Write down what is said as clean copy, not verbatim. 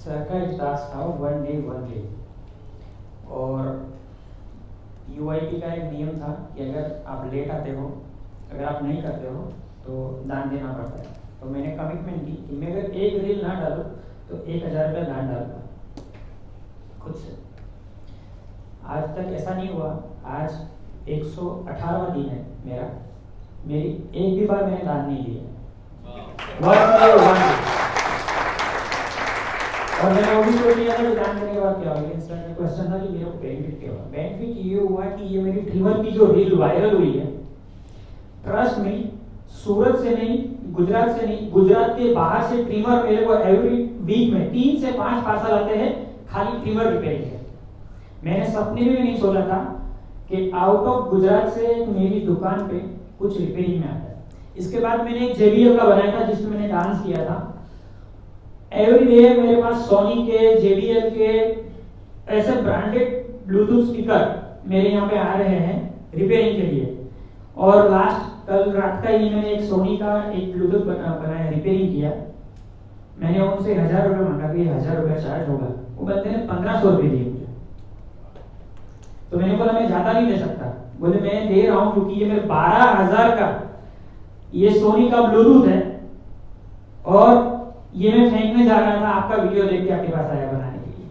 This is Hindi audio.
सर का एक टास्क था 1 डे 1 डे, और यूआईपी का एक नियम था कि अगर आप लेट आते हो, अगर आप नहीं करते हो तो दान देना पड़ता है। तो मैंने कमिटमेंट की कि मैं अगर एक रील ना डालूँ तो 1000 रुपया दान डालूंगा खुद से। आज तक ऐसा नहीं हुआ। आज 118वां दिन है मेरा, मेरी एक भी बार मैंने दान नहीं दिया। और मैंने वो भी सोच लिया था कि दान करने के बाद क्या होगा, लेकिन सर का क्वेश्चन था कि मेरे को बेनिफिट क्या हुआ। बेनिफिट ये हुआ कि ये मेरी ट्रिमर की जो रील वायरल हुई है, ट्रस्ट में, सूरत से नहीं, गुजरात से नहीं, गुजरात के बाहर से ट्रिमर मेरे को एवरी वीक में 3 से 5 पार्सल आते हैं खाली ट्रिमर रिपेयरिंग के। मैंने सपने में भी नहीं सोचा था कि आउट ऑफ गुजरात से मेरी दुकान पे कुछ रिपेयरिंग में आता है। इसके बाद मैंने एक JBL का बनाया था जिसमें मैंने डांस किया था। एवरी डे मेरे पास सोनी के, JBL के ऐसे ब्रांडेड ब्लूटूथ स्पीकर मेरे यहाँ पे आ रहे हैं रिपेयरिंग के लिए। और लास्ट कल रात का ही मैंने एक सोनी का एक ब्लूटूथ बनाया, रिपेयरिंग किया। मैंने उनसे 1000 रुपये मांगा कि 1000 रुपये चार्ज होगा, वो बंदे ने 1500 रुपये दिए मुझे। तो मैंने बोला मैं ज्यादा नहीं दे सकता, बोले मैं दे रहा हूँ क्योंकि ये मेरे 12000 का ये सोनी का ब्लूटूथ है और ये मैं फेंकने जा रहा था, आपका वीडियो देख के आपके पास आया बनाने के लिए।